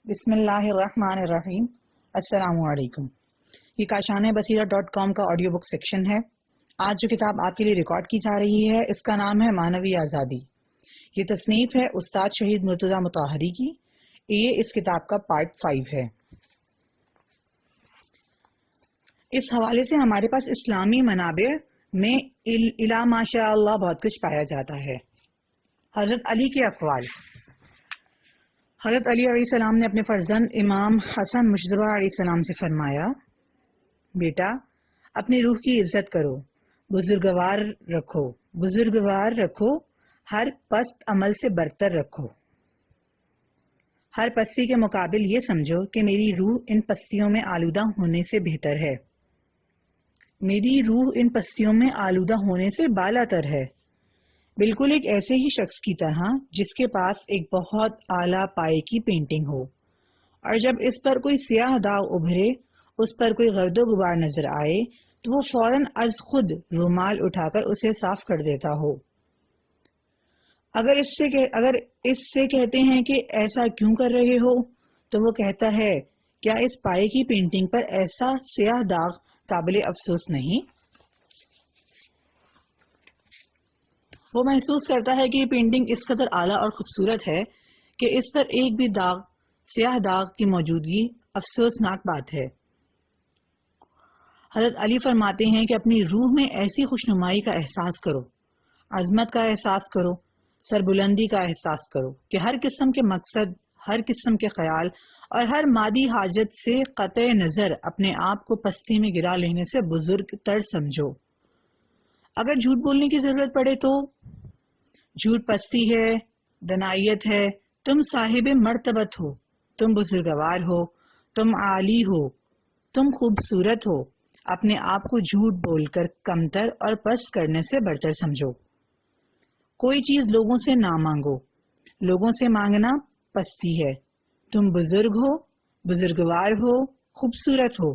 بسم اللہ الرحمن الرحیم۔ السلام علیکم۔ یہ kashanebasira.com کا آڈیو بک سیکشن ہے۔ آج جو کتاب آپ کے لیے ریکارڈ کی جا رہی ہے اس کا نام ہے مانوی آزادی۔ یہ تصنیف ہے استاد شہید مرتضی مطہری کی۔ یہ اس کتاب کا پارٹ 5 ہے۔ اس حوالے سے ہمارے پاس اسلامی منابع میں الا ماشاء اللہ بہت کچھ پایا جاتا ہے۔ حضرت علی کے اقوال۔ حضرت علی علیہ السلام نے اپنے فرزند امام حسن مشتبہ علیہ السلام سے فرمایا، بیٹا اپنی روح کی عزت کرو، بزرگوار رکھو، ہر پست عمل سے برتر رکھو۔ ہر پستی کے مقابل یہ سمجھو کہ میری روح ان پستیوں میں آلودہ ہونے سے بہتر ہے، میری روح ان پستیوں میں آلودہ ہونے سے بالا تر ہے، بالکل ایک ایسے ہی شخص کی طرح جس کے پاس ایک بہت اعلیٰ پائے کی پینٹنگ ہو، اور جب اس پر کوئی سیاہ داغ ابھرے، اس پر کوئی گرد و غبار نظر آئے تو وہ فوراً از خود رومال اٹھا کر اسے صاف کر دیتا ہو۔ اگر اس سے کہتے ہیں کہ ایسا کیوں کر رہے ہو تو وہ کہتا ہے، کیا اس پائے کی پینٹنگ پر ایسا سیاہ داغ قابل افسوس نہیں؟ وہ محسوس کرتا ہے کہ یہ پینٹنگ اس قدر اعلیٰ اور خوبصورت ہے کہ اس پر ایک بھی سیاہ داغ کی موجودگی افسوسناک بات ہے۔ حضرت علی فرماتے ہیں کہ اپنی روح میں ایسی خوشنمائی کا احساس کرو، عظمت کا احساس کرو، سربلندی کا احساس کرو کہ ہر قسم کے مقصد، ہر قسم کے خیال اور ہر مادی حاجت سے قطع نظر اپنے آپ کو پستی میں گرا لینے سے بزرگ تر سمجھو۔ اگر جھوٹ بولنے کی ضرورت پڑے تو جھوٹ پستی ہے، دنائیت ہے، تم صاحب مرتبت ہو، تم بزرگوار ہو، تم عالی ہو، تم خوبصورت ہو، اپنے آپ کو جھوٹ بول کر کمتر اور پست کرنے سے برتر سمجھو۔ کوئی چیز لوگوں سے نہ مانگو، لوگوں سے مانگنا پستی ہے۔ تم بزرگ ہو، بزرگوار ہو، خوبصورت ہو،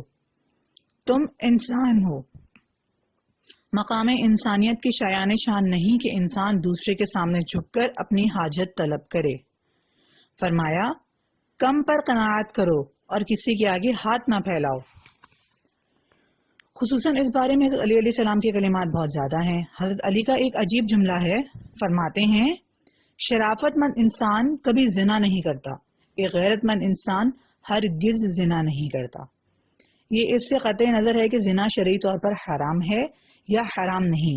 تم انسان ہو۔ مقام انسانیت کی شایان شان نہیں کہ انسان دوسرے کے سامنے جھک کر اپنی حاجت طلب کرے۔ فرمایا، کم پر قناعت کرو اور کسی کے آگے ہاتھ نہ پھیلاؤ۔ خصوصاً اس بارے میں حضرت علی علیہ السلام کے کلمات بہت زیادہ ہیں۔ حضرت علی کا ایک عجیب جملہ ہے، فرماتے ہیں، شرافت مند انسان کبھی زنا نہیں کرتا، ایک غیرت مند انسان ہرگز زنا نہیں کرتا۔ یہ اس سے قطعی نظر ہے کہ زنا شرعی طور پر حرام ہے یا حرام نہیں،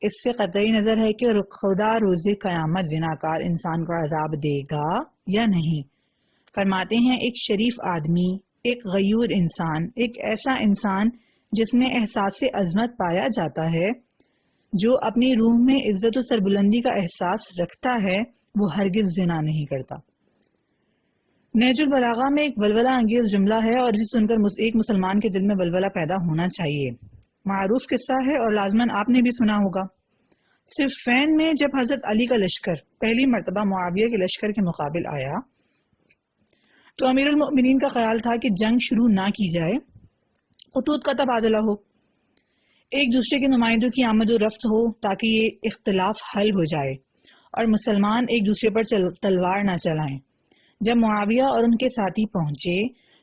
اس سے قطعی نظر ہے کہ خدا روز قیامت زناکار انسان کو عذاب دے گا یا نہیں۔ فرماتے ہیں، ایک شریف آدمی، ایک غیور انسان، ایک ایسا انسان جس میں احساس عظمت پایا جاتا ہے، جو اپنی روح میں عزت و سربلندی کا احساس رکھتا ہے، وہ ہرگز زنا نہیں کرتا۔ نہج البلاغہ میں ایک ولولہ انگیز جملہ ہے اور جسے سن کر ایک مسلمان کے دل میں ولولہ پیدا ہونا چاہیے۔ معروف قصہ ہے اور لازماً آپ نے بھی سنا ہوگا۔ صفین میں جب حضرت علی کا لشکر پہلی مرتبہ معاویہ کے لشکر کے مقابل آیا تو امیر المؤمنین کا خیال تھا کہ جنگ شروع نہ کی جائے، خطوط کا تبادلہ ہو، ایک دوسرے کے نمائندوں کی آمد و رفت ہو تاکہ یہ اختلاف حل ہو جائے اور مسلمان ایک دوسرے پر تلوار نہ چلائیں۔ جب معاویہ اور ان کے ساتھی پہنچے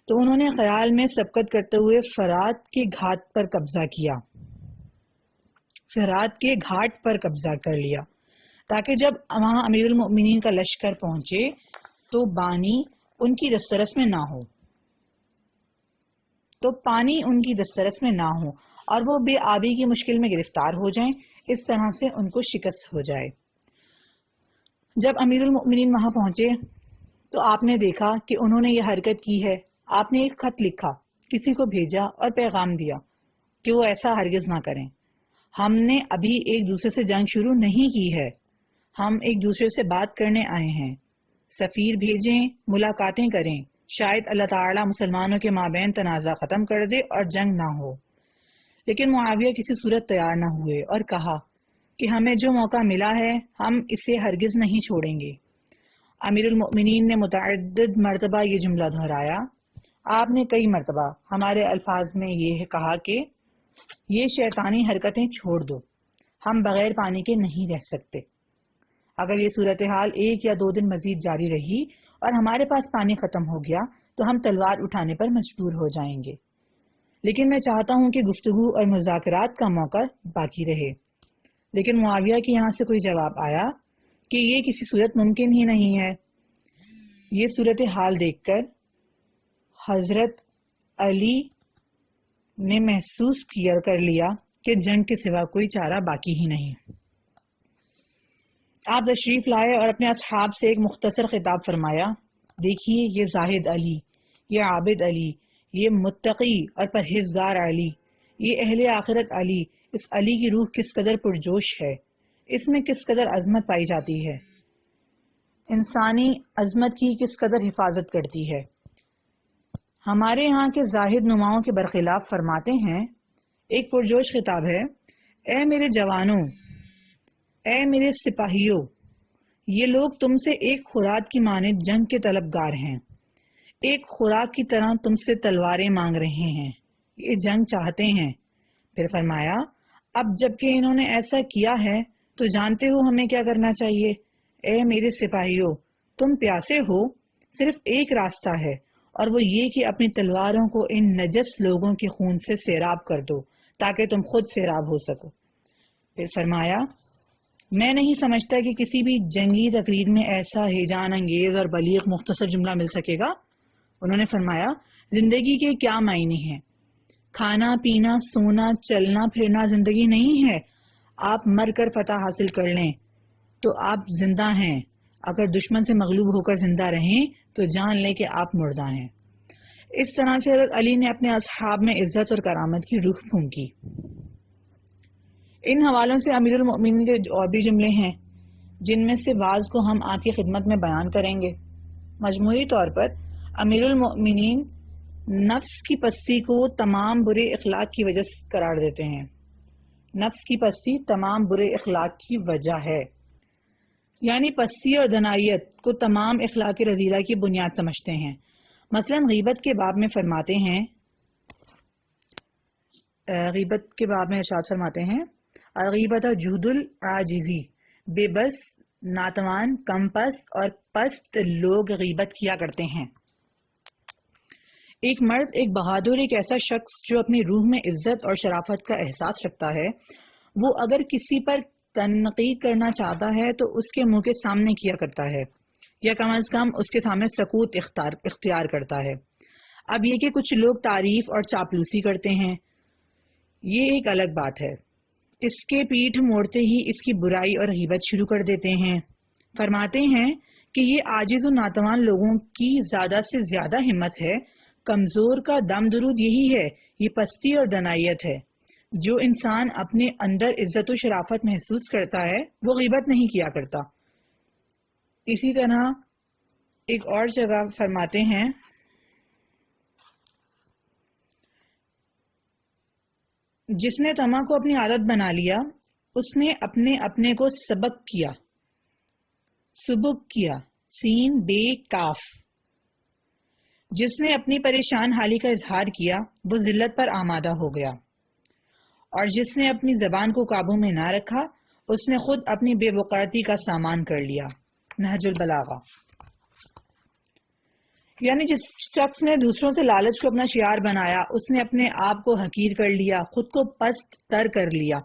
تو انہوں نے خیال میں سبقت کرتے ہوئے فرات کے گھاٹ پر قبضہ کر لیا تاکہ جب وہاں امیر المؤمنین کا لشکر پہنچے تو پانی ان کی دسترس میں نہ ہو اور وہ بے آبی کی مشکل میں گرفتار ہو جائیں، اس طرح سے ان کو شکست ہو جائے۔ جب امیر المؤمنین وہاں پہنچے تو آپ نے دیکھا کہ انہوں نے یہ حرکت کی ہے۔ آپ نے ایک خط لکھا، کسی کو بھیجا اور پیغام دیا کہ وہ ایسا ہرگز نہ کریں۔ ہم نے ابھی ایک دوسرے سے جنگ شروع نہیں کی ہے، ہم ایک دوسرے سے بات کرنے آئے ہیں، سفیر بھیجیں، ملاقاتیں کریں، شاید اللہ تعالی مسلمانوں کے مابین تنازع ختم کر دے اور جنگ نہ ہو۔ لیکن معاویہ کسی صورت تیار نہ ہوئے اور کہا کہ ہمیں جو موقع ملا ہے ہم اسے ہرگز نہیں چھوڑیں گے۔ امیر المؤمنین نے متعدد مرتبہ یہ جملہ دہرایا۔ آپ نے کئی مرتبہ ہمارے الفاظ میں یہ کہا کہ یہ شیطانی حرکتیں چھوڑ دو، ہم بغیر پانی کے نہیں رہ سکتے۔ اگر یہ صورتحال 1 یا 2 دن مزید جاری رہی اور ہمارے پاس پانی ختم ہو گیا تو ہم تلوار اٹھانے پر مجبور ہو جائیں گے، لیکن میں چاہتا ہوں کہ گفتگو اور مذاکرات کا موقع باقی رہے۔ لیکن معاویہ کے یہاں سے کوئی جواب آیا کہ یہ کسی صورت ممکن ہی نہیں ہے۔ یہ صورتحال دیکھ کر حضرت علی نے محسوس کر لیا کہ جنگ کے سوا کوئی چارہ باقی ہی نہیں۔ آپ تشریف لائے اور اپنے اصحاب سے ایک مختصر خطاب فرمایا، دیکھیے یہ زاہد علی، یہ عابد علی، یہ متقی اور پرہیزگار علی، یہ اہل آخرت علی، اس علی کی روح کس قدر پرجوش ہے، اس میں کس قدر عظمت پائی جاتی ہے، انسانی عظمت کی کس قدر حفاظت کرتی ہے۔ ہمارے ہاں کے زاہد نماؤں کے برخلاف فرماتے ہیں، ایک پرجوش خطاب ہے، اے میرے جوانوں، اے میرے سپاہیوں، یہ لوگ تم سے ایک خوراک کی مانند جنگ کے طلبگار ہیں، ایک خوراک کی طرح تم سے تلواریں مانگ رہے ہیں، یہ جنگ چاہتے ہیں۔ پھر فرمایا، اب جب کہ انہوں نے ایسا کیا ہے تو جانتے ہو ہمیں کیا کرنا چاہیے۔ اے میرے سپاہیوں، تم پیاسے ہو، صرف ایک راستہ ہے، اور وہ یہ کہ اپنی تلواروں کو ان نجس لوگوں کے خون سے سیراب کر دو تاکہ تم خود سیراب ہو سکو۔ پھر فرمایا، میں نہیں سمجھتا کہ کسی بھی جنگی تقریر میں ایسا ہیجان انگیز اور بلیغ مختصر جملہ مل سکے گا۔ انہوں نے فرمایا، زندگی کے کیا معنی ہیں؟ کھانا پینا سونا چلنا پھرنا زندگی نہیں ہے۔ آپ مر کر فتح حاصل کر لیں تو آپ زندہ ہیں، اگر دشمن سے مغلوب ہو کر زندہ رہیں تو جان لیں کہ آپ مردہ ہیں۔ اس طرح سے حضرت علی نے اپنے اصحاب میں عزت اور کرامت کی روح پھونکی۔ ان حوالوں سے امیر المؤمنین کے اور بھی جملے ہیں جن میں سے بعض کو ہم آپ کی خدمت میں بیان کریں گے۔ مجموعی طور پر امیر المؤمنین نفس کی پستی کو تمام برے اخلاق کی وجہ قرار دیتے ہیں۔ نفس کی پستی تمام برے اخلاق کی وجہ ہے، یعنی پستی اور دنائیت کو تمام اخلاق رذیلہ کی بنیاد سمجھتے ہیں۔ مثلا غیبت کے باب میں فرماتے ہیں، ارشاد فرماتے ہیں، الغیبت جہد العاجزی، بے بس، ناتوان، کم پست اور پست لوگ غیبت کیا کرتے ہیں۔ ایک مرد، ایک بہادر، ایک ایسا شخص جو اپنی روح میں عزت اور شرافت کا احساس رکھتا ہے، وہ اگر کسی پر تنقید کرنا چاہتا ہے تو اس کے منہ کے سامنے کیا کرتا ہے، یا کم از کم اس کے سامنے سکوت اختیار کرتا ہے۔ اب یہ کہ کچھ لوگ تعریف اور چاپلوسی کرتے ہیں، یہ ایک الگ بات ہے۔ اس کے پیٹھ موڑتے ہی اس کی برائی اور غیبت شروع کر دیتے ہیں۔ فرماتے ہیں کہ یہ عاجز و ناتوان لوگوں کی زیادہ سے زیادہ ہمت ہے، کمزور کا دم درود یہی ہے، یہ پستی اور دنائیت ہے۔ جو انسان اپنے اندر عزت و شرافت محسوس کرتا ہے وہ غیبت نہیں کیا کرتا۔ اسی طرح ایک اور جگہ فرماتے ہیں، جس نے طمع کو اپنی عادت بنا لیا اس نے اپنے کو سبک کیا، سین بے کاف۔ جس نے اپنی پریشان حالی کا اظہار کیا وہ ذلت پر آمادہ ہو گیا، اور جس نے اپنی زبان کو قابو میں نہ رکھا اس نے خود اپنی بے وقارتی کا سامان کر لیا۔ نہج البلاغہ۔ یعنی جس شخص نے دوسروں سے لالچ کو اپنا شعار بنایا اس نے اپنے آپ کو حقیر کر لیا، خود کو پست تر کر لیا۔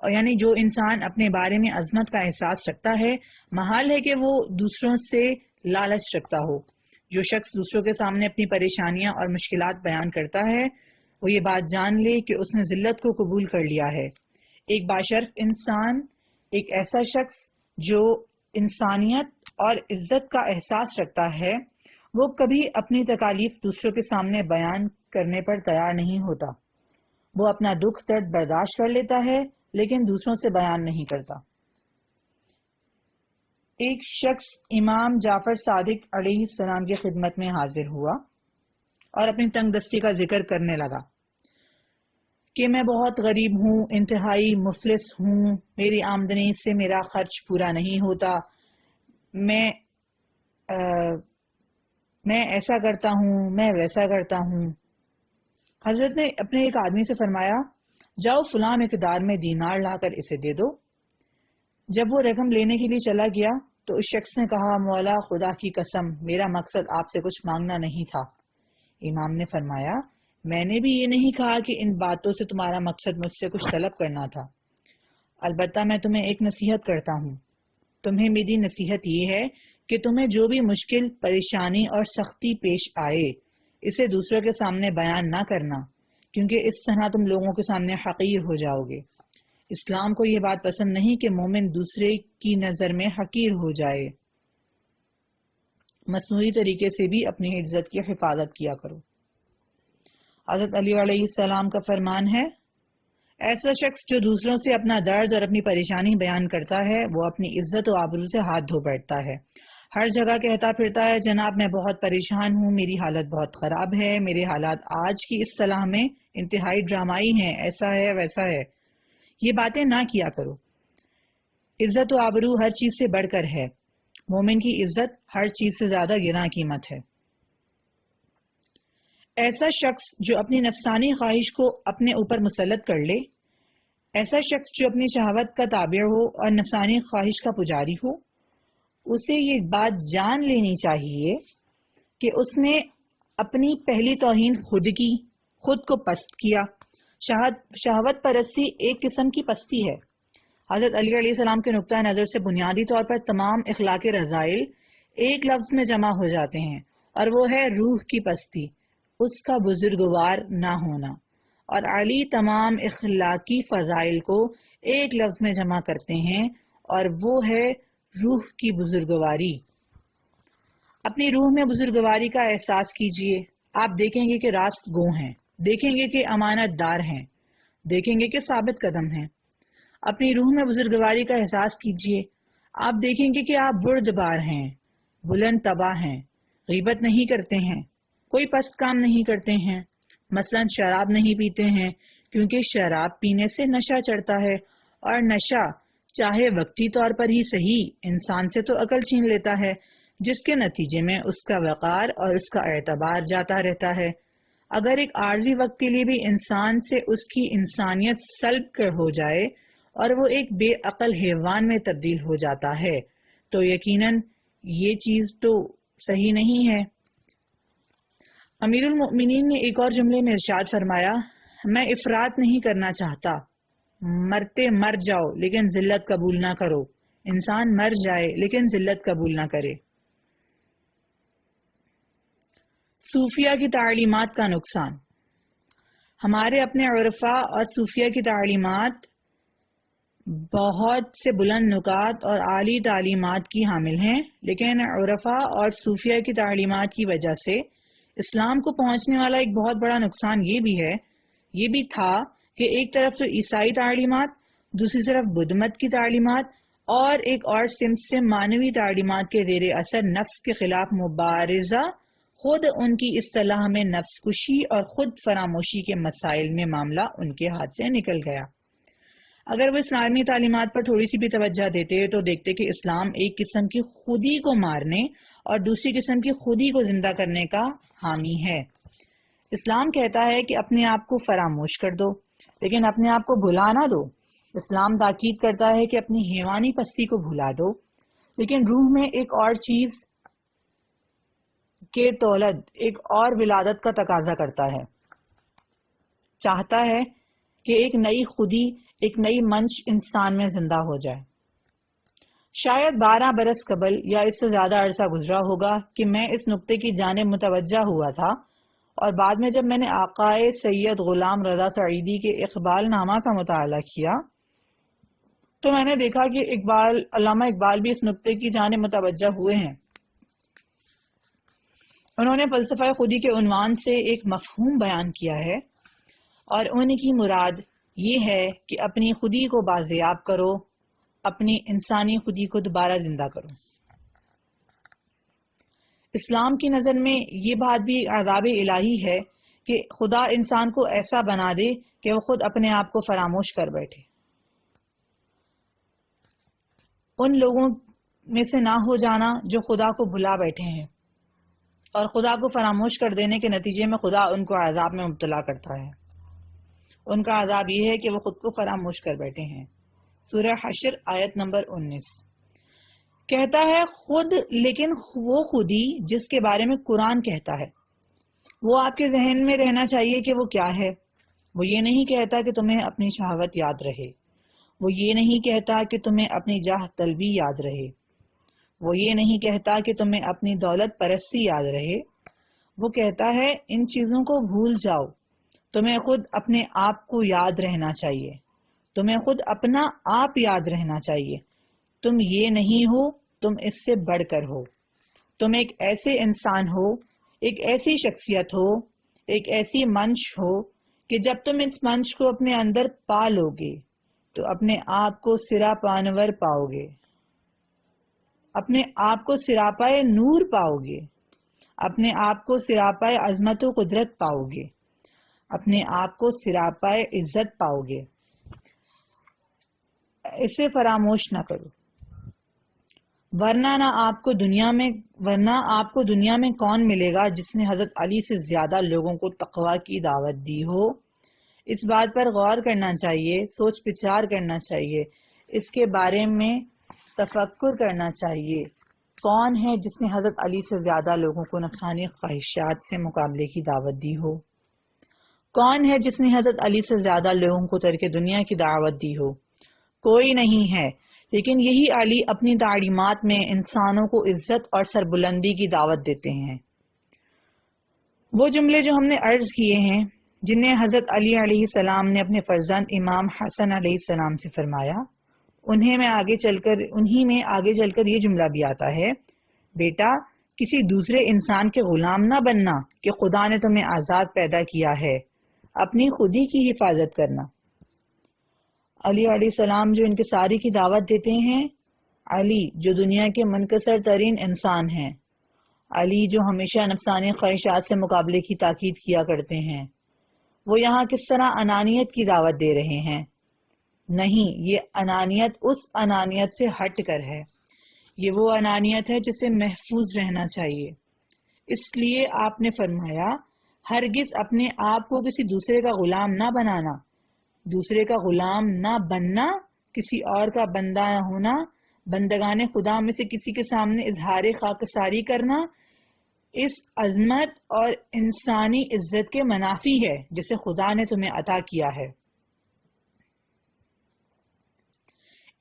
اور یعنی جو انسان اپنے بارے میں عظمت کا احساس رکھتا ہے محال ہے کہ وہ دوسروں سے لالچ رکھتا ہو۔ جو شخص دوسروں کے سامنے اپنی پریشانیاں اور مشکلات بیان کرتا ہے وہ یہ بات جان لے کہ اس نے ذلت کو قبول کر لیا ہے۔ ایک باشرف انسان، ایک ایسا شخص جو انسانیت اور عزت کا احساس رکھتا ہے، وہ کبھی اپنی تکالیف دوسروں کے سامنے بیان کرنے پر تیار نہیں ہوتا۔ وہ اپنا دکھ درد برداشت کر لیتا ہے لیکن دوسروں سے بیان نہیں کرتا۔ ایک شخص امام جعفر صادق علیہ السلام کی خدمت میں حاضر ہوا اور اپنی تنگ دستی کا ذکر کرنے لگا کہ میں بہت غریب ہوں، انتہائی مفلس ہوں، میری آمدنی سے میرا خرچ پورا نہیں ہوتا، میں ایسا کرتا ہوں، میں ویسا کرتا ہوں۔ حضرت نے اپنے ایک آدمی سے فرمایا، جاؤ فلاں مقدار میں دینار لا کر اسے دے دو۔ جب وہ رقم لینے کے لیے چلا گیا تو اس شخص نے کہا مولا خدا کی قسم میرا مقصد آپ سے کچھ مانگنا نہیں تھا۔ امام نے فرمایا میں نے بھی یہ نہیں کہا کہ ان باتوں سے تمہارا مقصد مجھ سے کچھ طلب کرنا تھا، البتہ میں تمہیں ایک نصیحت کرتا ہوں۔ تمہیں میری نصیحت یہ ہے کہ تمہیں جو بھی مشکل، پریشانی اور سختی پیش آئے اسے دوسروں کے سامنے بیان نہ کرنا، کیونکہ اس طرح تم لوگوں کے سامنے حقیر ہو جاؤ گے۔ اسلام کو یہ بات پسند نہیں کہ مومن دوسرے کی نظر میں حقیر ہو جائے۔ مصنوعی طریقے سے بھی اپنی عزت کی حفاظت کیا کرو۔ حضرت علی علیہ السلام کا فرمان ہے، ایسا شخص جو دوسروں سے اپنا درد اور اپنی پریشانی بیان کرتا ہے وہ اپنی عزت و آبرو سے ہاتھ دھو بیٹھتا ہے۔ ہر جگہ کہتا پھرتا ہے جناب میں بہت پریشان ہوں، میری حالت بہت خراب ہے، میرے حالات آج کی اصطلاح میں انتہائی ڈرامائی ہیں، ایسا ہے ویسا ہے۔ یہ باتیں نہ کیا کرو۔ عزت و آبرو ہر چیز سے بڑھ کر ہے۔ مومن کی عزت ہر چیز سے زیادہ گراں قیمت ہے۔ ایسا شخص جو اپنی نفسانی خواہش کو اپنے اوپر مسلط کر لے، ایسا شخص جو اپنی شہوت کا تابع ہو اور نفسانی خواہش کا پجاری ہو، اسے یہ بات جان لینی چاہیے کہ اس نے اپنی پہلی توہین خود کی، خود کو پست کیا۔ شہوت پرستی ایک قسم کی پستی ہے۔ حضرت علی علیہ السلام کے نقطہ نظر سے بنیادی طور پر تمام اخلاقی رذائل ایک لفظ میں جمع ہو جاتے ہیں، اور وہ ہے روح کی پستی، اس کا بزرگوار نہ ہونا۔ اور علی تمام اخلاقی فضائل کو ایک لفظ میں جمع کرتے ہیں، اور وہ ہے روح کی بزرگواری۔ اپنی روح میں بزرگواری کا احساس کیجئے، آپ دیکھیں گے کہ راست گو ہیں، دیکھیں گے کہ امانت دار ہیں، دیکھیں گے کہ ثابت قدم ہیں۔ اپنی روح میں بزرگواری کا احساس کیجئے، آپ دیکھیں گے کہ آپ بردبار ہیں، بلند طبع ہیں، غیبت نہیں کرتے ہیں، کوئی پست کام نہیں کرتے ہیں، مثلا شراب نہیں پیتے ہیں، کیونکہ شراب پینے سے نشہ چڑھتا ہے، اور نشہ چاہے وقتی طور پر ہی صحیح انسان سے تو عقل چھین لیتا ہے، جس کے نتیجے میں اس کا وقار اور اس کا اعتبار جاتا رہتا ہے۔ اگر ایک عارضی وقت کے لیے بھی انسان سے اس کی انسانیت سلب کر ہو جائے اور وہ ایک بے عقل حیوان میں تبدیل ہو جاتا ہے تو یقیناً یہ چیز تو صحیح نہیں ہے۔ امیر المؤمنین نے ایک اور جملے میں ارشاد فرمایا، میں افراط نہیں کرنا چاہتا، مرتے مر جاؤ لیکن ذلت قبول نہ کرو۔ انسان مر جائے لیکن ذلت قبول نہ کرے۔ صوفیہ کی تعلیمات کا نقصان۔ ہمارے اپنے عرفاء اور صوفیہ کی تعلیمات بہت سے بلند نکات اور عالی تعلیمات کی حامل ہیں، لیکن عرفاء اور صوفیہ کی تعلیمات کی وجہ سے اسلام کو پہنچنے والا ایک بہت بڑا نقصان یہ بھی تھا کہ ایک طرف تو عیسائی تعلیمات، دوسری طرف بدھ مت کی تعلیمات، اور ایک اور سمت سے مانوی تعلیمات کے زیر اثر نفس کے خلاف مبارزہ، خود ان کی اصطلاح میں نفس کشی اور خود فراموشی کے مسائل میں معاملہ ان کے ہاتھ سے نکل گیا۔ اگر وہ اسلامی تعلیمات پر تھوڑی سی بھی توجہ دیتے تو دیکھتے کہ اسلام ایک قسم کی خودی کو مارنے اور دوسری قسم کی خودی کو زندہ کرنے کا حامی ہے۔ اسلام کہتا ہے کہ اپنے آپ کو فراموش کر دو، لیکن اپنے آپ کو بھلا نہ دو۔ اسلام تاکید کرتا ہے کہ اپنی حیوانی پستی کو بھلا دو، لیکن روح میں ایک اور چیز کے تولد، ایک اور ولادت کا تقاضا کرتا ہے، چاہتا ہے کہ ایک نئی خودی، ایک نئی منش انسان میں زندہ ہو جائے۔ شاید 12 برس قبل یا اس سے زیادہ عرصہ گزرا ہوگا کہ میں اس نقطے کی جانب متوجہ ہوا تھا، اور بعد میں جب میں نے آقائے سید غلام رضا سعیدی کے اقبال نامہ کا مطالعہ کیا تو میں نے دیکھا کہ علامہ اقبال بھی اس نقطے کی جانب متوجہ ہوئے ہیں۔ انہوں نے فلسفہ خودی کے عنوان سے ایک مفہوم بیان کیا ہے، اور ان کی مراد یہ ہے کہ اپنی خودی کو بازیاب کرو، اپنی انسانی خودی کو دوبارہ زندہ کرو۔ اسلام کی نظر میں یہ بات بھی عذاب الہی ہے کہ خدا انسان کو ایسا بنا دے کہ وہ خود اپنے آپ کو فراموش کر بیٹھے۔ ان لوگوں میں سے نہ ہو جانا جو خدا کو بھلا بیٹھے ہیں، اور خدا کو فراموش کر دینے کے نتیجے میں خدا ان کو عذاب میں مبتلا کرتا ہے۔ ان کا عذاب یہ ہے کہ وہ خود کو فراموش کر بیٹھے ہیں۔ سورہ حشر آیت نمبر 19۔ کہتا ہے خود، لیکن وہ خودی جس کے بارے میں قرآن کہتا ہے وہ آپ کے ذہن میں رہنا چاہیے کہ وہ کیا ہے۔ وہ یہ نہیں کہتا کہ تمہیں اپنی شہوت یاد رہے، وہ یہ نہیں کہتا کہ تمہیں اپنی جاہ طلبی یاد رہے، وہ یہ نہیں کہتا کہ تمہیں اپنی دولت پرستی یاد رہے۔ وہ کہتا ہے ان چیزوں کو بھول جاؤ، تمہیں خود اپنے آپ کو یاد رہنا چاہیے، تمہیں خود اپنا آپ یاد رہنا چاہیے۔ تم یہ نہیں ہو، تم اس سے بڑھ کر ہو۔ تم ایک ایسے انسان ہو، ایک ایسی شخصیت ہو، ایک ایسی منش ہو کہ جب تم اس منش کو اپنے اندر پا لو گے تو اپنے آپ کو سرا پانور پاؤ گے، اپنے آپ کو سراپائے نور پاؤ گے، اپنے آپ کو سراپائے عظمت و قدرت پاؤ گے، اپنے آپ کو سراپائے عزت پاؤ گے۔ اسے فراموش نہ کرو، ورنہ آپ کو دنیا میں کون ملے گا جس نے حضرت علی سے زیادہ لوگوں کو تقویٰ کی دعوت دی ہو۔ اس بات پر غور کرنا چاہیے، سوچ بچار کرنا چاہیے، اس کے بارے میں تفکر کرنا چاہیے۔ کون ہے جس نے حضرت علی سے زیادہ لوگوں کو نفسانی خواہشات سے مقابلے کی دعوت دی ہو؟ کون ہے جس نے حضرت علی سے زیادہ لوگوں کو ترک دنیا کی دعوت دی ہو؟ کوئی نہیں ہے، لیکن یہی علی اپنی تعلیمات میں انسانوں کو عزت اور سربلندی کی دعوت دیتے ہیں۔ وہ جملے جو ہم نے عرض کیے ہیں، جنہیں حضرت علی علیہ السلام نے اپنے فرزند امام حسن علیہ السلام سے فرمایا، انہی میں آگے چل کر یہ جملہ بھی آتا ہے، بیٹا کسی دوسرے انسان کے غلام نہ بننا کہ خدا نے تمہیں آزاد پیدا کیا ہے، اپنی خودی کی حفاظت کرنا۔ علی علیہ السلام جو انکساری کی دعوت دیتے ہیں، علی جو دنیا کے منکسر ترین انسان ہیں، علی جو ہمیشہ نفسانی خواہشات سے مقابلے کی تاکید کیا کرتے ہیں، وہ یہاں کس طرح انانیت کی دعوت دے رہے ہیں؟ نہیں، یہ انانیت اس انانیت سے ہٹ کر ہے، یہ وہ انانیت ہے جسے محفوظ رہنا چاہیے۔ اس لیے آپ نے فرمایا ہرگز اپنے آپ کو کسی دوسرے کا غلام نہ بنانا، دوسرے کا غلام نہ بننا، کسی اور کا بندہ نہ ہونا، بندگان خدا میں سے کسی کے سامنے اظہار خاکساری کرنا، اس عظمت اور انسانی عزت کے منافی ہے جسے خدا نے تمہیں عطا کیا ہے۔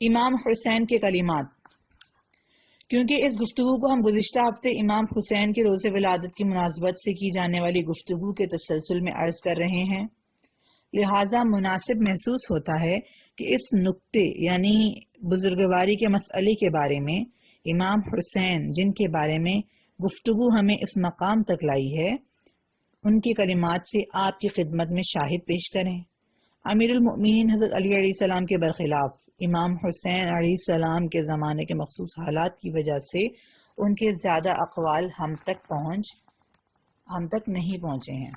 امام حسین کے کلمات۔ کیونکہ اس گفتگو کو ہم گزشتہ ہفتے امام حسین کے روز ولادت کی مناسبت سے کی جانے والی گفتگو کے تسلسل میں عرض کر رہے ہیں، لہٰذا مناسب محسوس ہوتا ہے کہ اس نکتے یعنی بزرگواری کے مسئلے کے بارے میں امام حسین جن کے بارے میں گفتگو ہمیں اس مقام تک لائی ہے، ان کے کلمات سے آپ کی خدمت میں شاہد پیش کریں۔ امیر المؤمنین حضرت علی علیہ السلام کے برخلاف امام حسین علیہ السلام کے زمانے کے مخصوص حالات کی وجہ سے ان کے زیادہ اقوال ہم تک نہیں پہنچے ہیں۔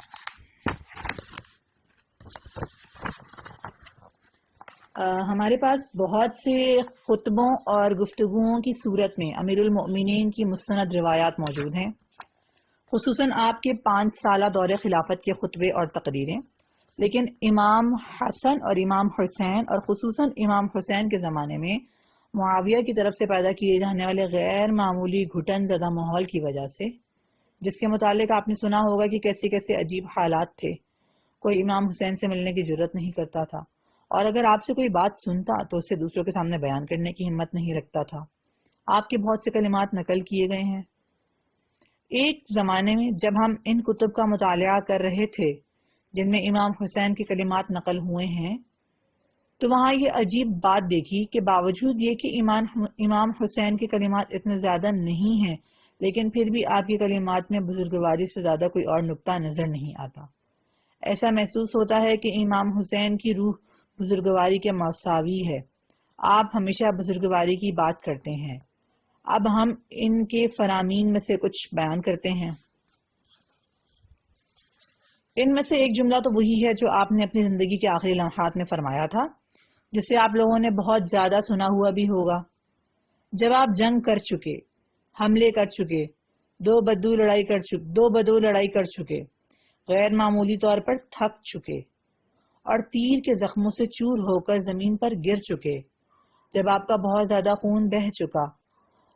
ہمارے پاس بہت سے خطبوں اور گفتگوؤں کی صورت میں امیر المؤمنین کی مستند روایات موجود ہیں، خصوصاً آپ کے 5 سالہ دور خلافت کے خطبے اور تقریریں، لیکن امام حسن اور امام حسین اور خصوصاً امام حسین کے زمانے میں معاویہ کی طرف سے پیدا کیے جانے والے غیر معمولی گھٹن زدہ ماحول کی وجہ سے، جس کے متعلق آپ نے سنا ہوگا کہ کیسے کیسے عجیب حالات تھے، کوئی امام حسین سے ملنے کی جرت نہیں کرتا تھا، اور اگر آپ سے کوئی بات سنتا تو اسے دوسروں کے سامنے بیان کرنے کی ہمت نہیں رکھتا تھا۔ آپ کے بہت سے کلمات نقل کیے گئے ہیں۔ ایک زمانے میں جب ہم ان کتب کا مطالعہ کر رہے تھے جن میں امام حسین کے کلمات نقل ہوئے ہیں، تو وہاں یہ عجیب بات دیکھی کہ باوجود یہ کہ امام حسین کے کلمات اتنے زیادہ نہیں ہیں، لیکن پھر بھی آپ کے کلمات میں بزرگواری سے زیادہ کوئی اور نقطہ نظر نہیں آتا۔ ایسا محسوس ہوتا ہے کہ امام حسین کی روح بزرگواری کے مساوی ہے۔ آپ ہمیشہ بزرگواری کی بات کرتے ہیں۔ اب ہم ان کے فرامین میں سے کچھ بیان کرتے ہیں۔ ان میں سے ایک جملہ تو وہی ہے جو آپ نے اپنی زندگی کے آخری لمحات میں فرمایا تھا، جسے آپ لوگوں نے بہت زیادہ سنا ہوا بھی ہوگا۔ جب آپ جنگ کر چکے، حملے کر چکے، دو بدو لڑائی کر چکے، غیر معمولی طور پر تھک چکے اور تیر کے زخموں سے چور ہو کر زمین پر گر چکے، جب آپ کا بہت زیادہ خون بہہ چکا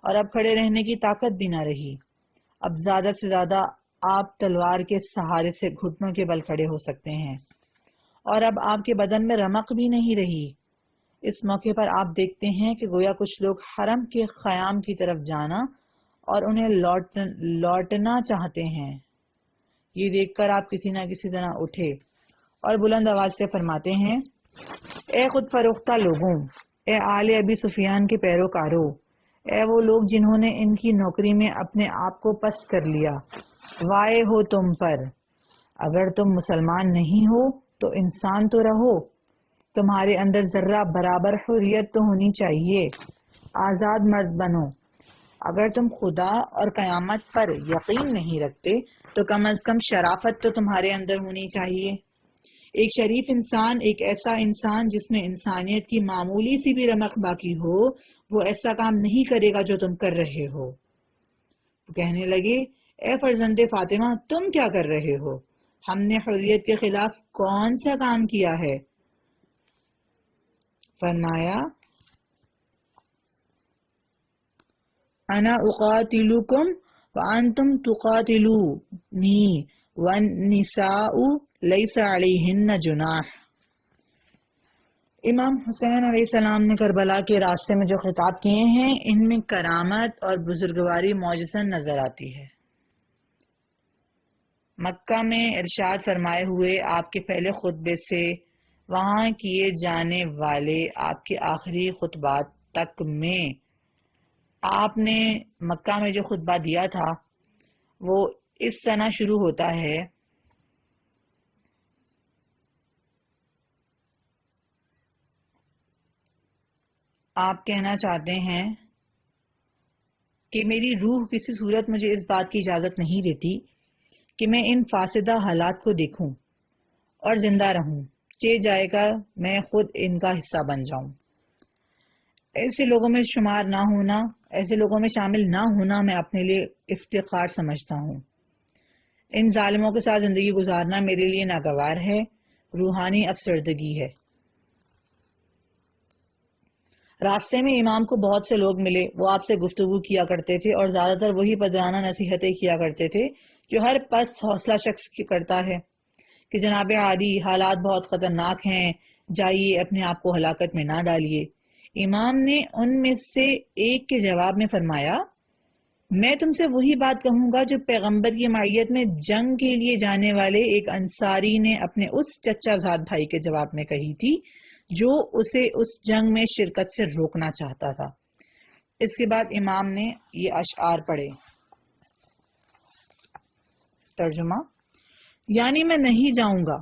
اور اب کھڑے رہنے کی طاقت بھی نہ رہی۔ اب زیادہ سے زیادہ آپ تلوار کے سہارے سے گھٹنوں کے بل کھڑے ہو سکتے ہیں، اور اب آپ کے بدن میں رمق بھی نہیں رہی۔ اس موقع پر آپ دیکھتے ہیں کہ گویا کچھ لوگ حرم کے خیام کی طرف جانا اور انہیں لوٹنا چاہتے ہیں۔ یہ دیکھ کر آپ کسی نہ کسی طرح اٹھے اور بلند آواز سے فرماتے ہیں، اے خود فروختہ لوگوں، اے آل ابی سفیان کے پیروکاروں، اے وہ لوگ جنہوں نے ان کی نوکری میں اپنے آپ کو پست کر لیا، وائے ہو تم پر! اگر تم مسلمان نہیں ہو تو انسان تو رہو، تمہارے اندر ذرہ برابر حریت تو ہونی چاہیے، آزاد مرد بنو۔ اگر تم خدا اور قیامت پر یقین نہیں رکھتے تو کم از کم شرافت تو تمہارے اندر ہونی چاہیے۔ ایک شریف انسان، ایک ایسا انسان جس میں انسانیت کی معمولی سی بھی رمق باقی ہو، وہ ایسا کام نہیں کرے گا جو تم کر رہے ہو۔ وہ کہنے لگے، اے فرزند فاطمہ، تم کیا کر رہے ہو؟ ہم نے حریت کے خلاف کون سا کام کیا ہے؟ فرمایا، انا اقاتلکم وانتم تقاتلونی والنساء لیس علیہن جناح۔ امام حسین علیہ السلام نے کربلا کے راستے میں جو خطاب کیے ہیں، ان میں کرامت اور بزرگواری معجزن نظر آتی ہے۔ مکہ میں ارشاد فرمائے ہوئے آپ کے پہلے خطبے سے وہاں کیے جانے والے آپ کے آخری خطبات تک میں آپ نے مکہ میں جو خطبہ دیا تھا وہ اس طرح شروع ہوتا ہے، آپ کہنا چاہتے ہیں کہ میری روح کسی صورت مجھے اس بات کی اجازت نہیں دیتی کہ میں ان فاسدہ حالات کو دیکھوں اور زندہ رہوں، چہ جائے گا میں خود ان کا حصہ بن جاؤں۔ ایسے لوگوں میں شمار نہ ہونا، ایسے لوگوں میں شامل نہ ہونا میں اپنے لیے افتخار سمجھتا ہوں۔ ان ظالموں کے ساتھ زندگی گزارنا میرے لیے ناگوار ہے، روحانی افسردگی ہے۔ راستے میں امام کو بہت سے لوگ ملے، وہ آپ سے گفتگو کیا کرتے تھے اور زیادہ تر وہی پدرانہ نصیحتیں کیا کرتے تھے جو ہر پست حوصلہ شخص کی کرتا ہے کہ جناب عالی، حالات بہت خطرناک ہیں، جائیے اپنے آپ کو ہلاکت میں نہ ڈالیے۔ امام نے ان میں سے ایک کے جواب میں فرمایا، میں تم سے وہی بات کہوں گا جو پیغمبر کی معیت میں جنگ کے لیے جانے والے ایک انصاری نے اپنے اس چچا زاد بھائی کے جواب میں کہی تھی جو اسے اس جنگ میں شرکت سے روکنا چاہتا تھا۔ اس کے بعد امام نے یہ اشعار پڑھے۔ ترجمہ، یعنی میں نہیں جاؤں گا۔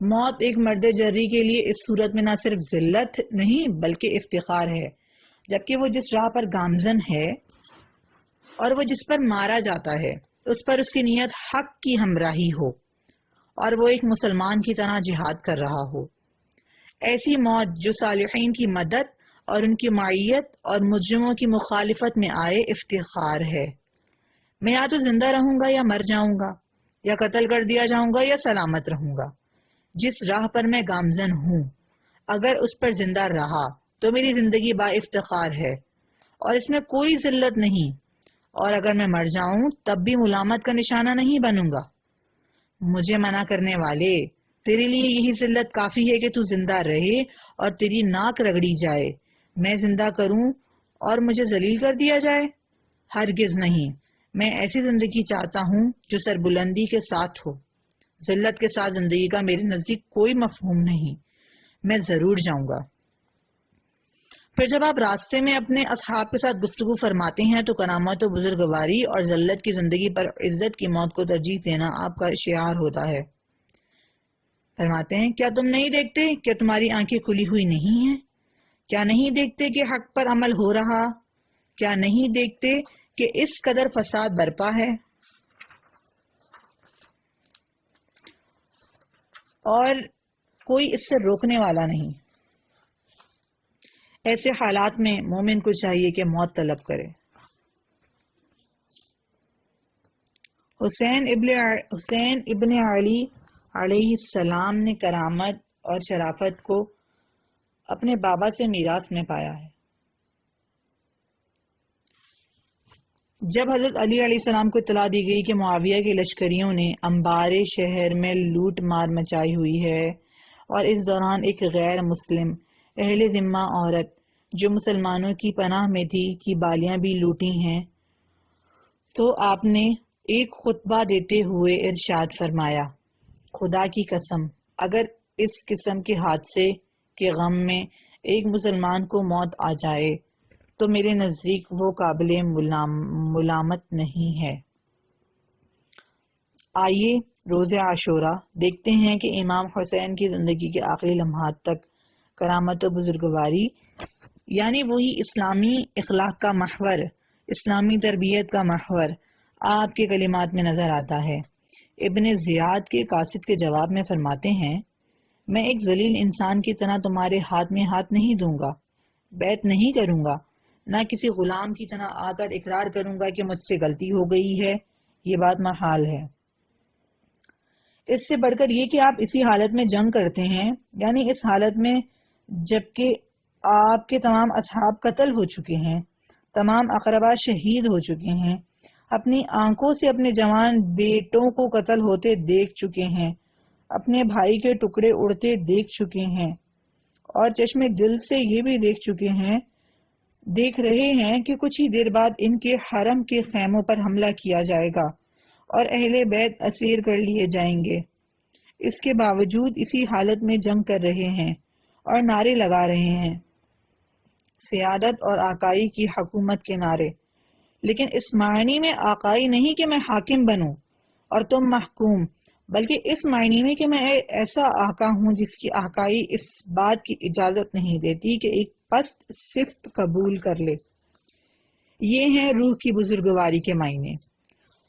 موت ایک مرد جری کے لیے اس صورت میں نہ صرف ذلت نہیں بلکہ افتخار ہے، جبکہ وہ جس راہ پر گامزن ہے اور وہ جس پر مارا جاتا ہے اس پر اس کی نیت حق کی ہمراہی ہو اور وہ ایک مسلمان کی طرح جہاد کر رہا ہو۔ ایسی موت جو صالحین کی مدد اور ان کی معیت اور مجرموں کی مخالفت میں آئے افتخار ہے۔ میں یا تو زندہ رہوں گا یا مر جاؤں گا، یا قتل کر دیا جاؤں گا یا سلامت رہوں گا۔ جس راہ پر میں گامزن ہوں اگر اس پر زندہ رہا تو میری زندگی با افتخار ہے اور اس میں کوئی ذلت نہیں، اور اگر میں مر جاؤں تب بھی ملامت کا نشانہ نہیں بنوں گا۔ مجھے منع کرنے والے، تیرے لیے یہی ذلت کافی ہے کہ تو زندہ رہے اور تیری ناک رگڑی جائے، میں زندہ کروں اور مجھے ذلیل کر دیا جائے؟ ہرگز نہیں، میں ایسی زندگی چاہتا ہوں جو سربلندی کے ساتھ ہو۔ ذلت کے ساتھ زندگی کا میرے نزدیک کوئی مفہوم نہیں، میں ضرور جاؤں گا۔ پھر جب آپ راستے میں اپنے اصحاب کے ساتھ گفتگو فرماتے ہیں تو کرامت و بزرگواری اور ذلت کی زندگی پر عزت کی موت کو ترجیح دینا آپ کا شعار ہوتا ہے۔ فرماتے ہیں، کیا تم نہیں دیکھتے کہ تمہاری آنکھیں کھلی ہوئی نہیں ہیں؟ کیا نہیں دیکھتے کہ حق پر عمل ہو رہا؟ کیا نہیں دیکھتے کہ اس قدر فساد برپا ہے اور کوئی اس سے روکنے والا نہیں؟ ایسے حالات میں مومن کو چاہیے کہ موت طلب کرے۔ حسین ابن علی علیہ السلام نے کرامت اور شرافت کو اپنے بابا سے میراث میں پایا ہے۔ جب حضرت علی علیہ السلام کو اطلاع دی گئی کہ معاویہ کے لشکریوں نے انبار شہر میں لوٹ مار مچائی ہوئی ہے اور اس دوران ایک غیر مسلم اہل ذمہ عورت جو مسلمانوں کی پناہ میں تھی کی بالیاں بھی لوٹی ہیں، تو آپ نے ایک خطبہ دیتے ہوئے ارشاد فرمایا، خدا کی قسم اگر اس قسم کے حادثے کے غم میں ایک مسلمان کو موت آ جائے تو میرے نزدیک وہ قابل ملامت نہیں ہے۔ آئیے روز عاشورہ دیکھتے ہیں کہ امام حسین کی زندگی کے آخری لمحات تک کرامت و بزرگواری یعنی وہی اسلامی اخلاق کا محور، اسلامی تربیت کا محور آپ کے کلمات میں نظر آتا ہے۔ ابن زیاد کے قاصد کے جواب میں فرماتے ہیں، میں ایک ذلیل انسان کی طرح تمہارے ہاتھ میں ہاتھ نہیں دوں گا، بیعت نہیں کروں گا، نہ کسی غلام کی طرح آ کر اقرار کروں گا کہ مجھ سے غلطی ہو گئی ہے، یہ بات محال ہے۔ اس سے بڑھ کر یہ کہ آپ اسی حالت میں جنگ کرتے ہیں، یعنی اس حالت میں جبکہ آپ کے تمام اصحاب قتل ہو چکے ہیں، تمام اقربا شہید ہو چکے ہیں، اپنی آنکھوں سے اپنے جوان بیٹوں کو قتل ہوتے دیکھ چکے ہیں، اپنے بھائی کے ٹکڑے اڑتے دیکھ چکے ہیں، اور چشم دل سے یہ بھی دیکھ رہے ہیں کہ کچھ ہی دیر بعد ان کے حرم کے خیموں پر حملہ کیا جائے گا اور اہل بیت اسیر کر لیے جائیں گے۔ اس کے باوجود اسی حالت میں جنگ کر رہے ہیں اور نعرے لگا رہے ہیں، سیادت اور آقائی کی حکومت کے نعرے، لیکن اس معنی میں آقائی نہیں کہ میں حاکم بنوں اور تم محکوم، بلکہ اس معنی میں کہ میں ایسا آقا ہوں جس کی آقائی اس بات کی اجازت نہیں دیتی کہ ایک پست صفت قبول کر لے۔ یہ ہیں روح کی بزرگواری کے معنی،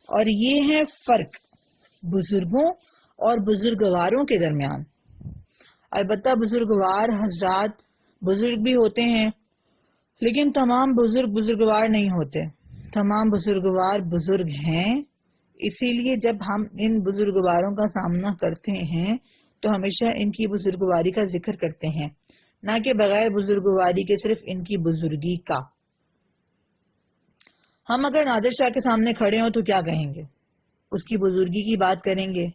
اور یہ ہے فرق بزرگوں اور بزرگواروں کے درمیان۔ البتہ بزرگوار حضرات بزرگ بھی ہوتے ہیں، لیکن تمام بزرگ بزرگوار نہیں ہوتے۔ تمام بزرگوار بزرگ ہیں، اسی لیے جب ہم ان بزرگواروں کا سامنا کرتے ہیں تو ہمیشہ ان کی بزرگواری کا ذکر کرتے ہیں، نہ کہ بغیر بزرگواری کے صرف ان کی بزرگی کا۔ ہم اگر نادر شاہ کے سامنے کھڑے ہوں تو کیا کہیں گے؟ اس کی بزرگی کی بات کریں گے۔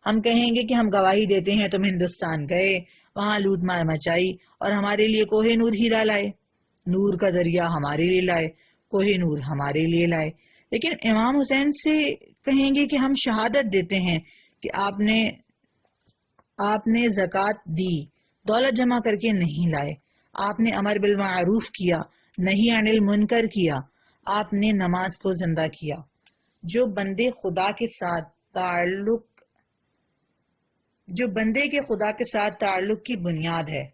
ہم کہیں گے کہ ہم گواہی دیتے ہیں تم ہندوستان گئے، وہاں لوٹ مار مچائی اور ہمارے لیے کوہ نور ہیرا لائے، نور کا دریا ہمارے لیے لائے، کوہ نور ہمارے لیے لائے۔ لیکن امام حسین سے کہیں گے کہ ہم شہادت دیتے ہیں کہ آپ نے زکوٰۃ دی، دولت جمع کر کے نہیں لائے، آپ نے امر بالمعروف کیا، نہی عن المنکر کیا، آپ نے نماز کو زندہ کیا، جو بندے کے خدا کے ساتھ تعلق کی بنیاد ہے۔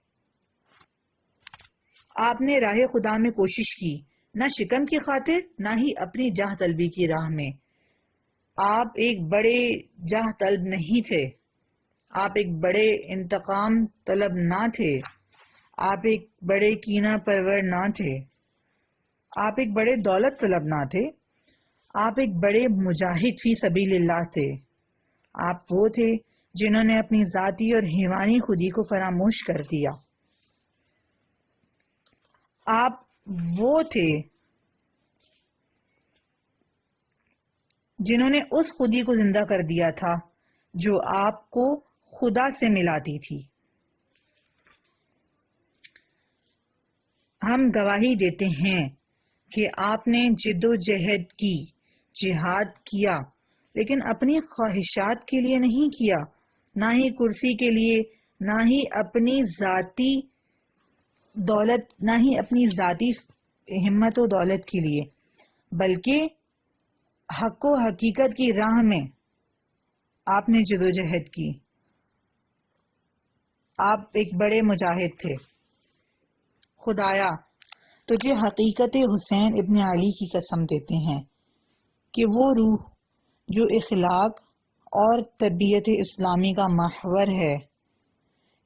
آپ نے راہ خدا میں کوشش کی، نہ شکم کی خاطر نہ ہی اپنی جاہ طلبی کی راہ میں۔ آپ ایک بڑے جاہ طلب نہیں تھے، آپ ایک بڑے انتقام طلب نہ تھے، آپ ایک بڑے کینہ پرور نہ تھے، آپ ایک بڑے دولت طلب نہ تھے، آپ ایک بڑے مجاہد فی سبیل اللہ تھے۔ آپ وہ تھے جنہوں نے اپنی ذاتی اور حیوانی خودی کو فراموش کر دیا۔ آپ وہ تھے جنہوں نے اس خودی کو زندہ کر دیا تھا جو آپ کو خدا سے ملاتی تھی۔ ہم گواہی دیتے ہیں کہ آپ نے جد و جہد کی، جہاد کیا، لیکن اپنی خواہشات کے لیے نہیں کیا، نہ ہی کرسی کے لیے، نہ ہی اپنی ذاتی دولت، نہ ہی اپنی ذاتی ہمت و دولت کے لیے، بلکہ حق و حقیقت کی راہ میں آپ نے جد و جہد کی۔ آپ ایک بڑے مجاہد تھے۔ خدایا تجھے حقیقت حسین ابن علی کی قسم دیتے ہیں کہ وہ روح جو اخلاق اور تربیت اسلامی کا محور ہے،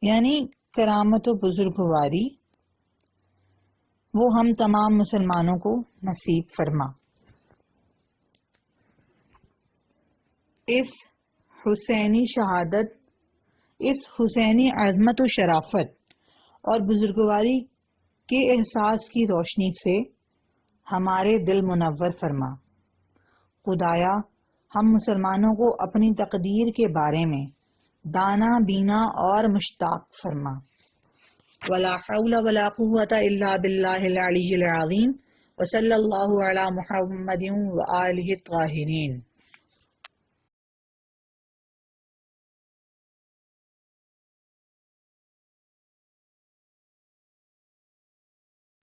یعنی کرامت و بزرگواری، وہ ہم تمام مسلمانوں کو نصیب فرما۔ اس حسینی شہادت، اس حسینی عظمت و شرافت اور بزرگواری کے احساس کی روشنی سے ہمارے دل منور فرما۔ خدایا ہم مسلمانوں کو اپنی تقدیر کے بارے میں دانا بینا اور مشتاق فرما. ولا حول ولا قوة الا باللہ العلی العظیم وصلی اللہ علی محمد وآلہ الطاہرین.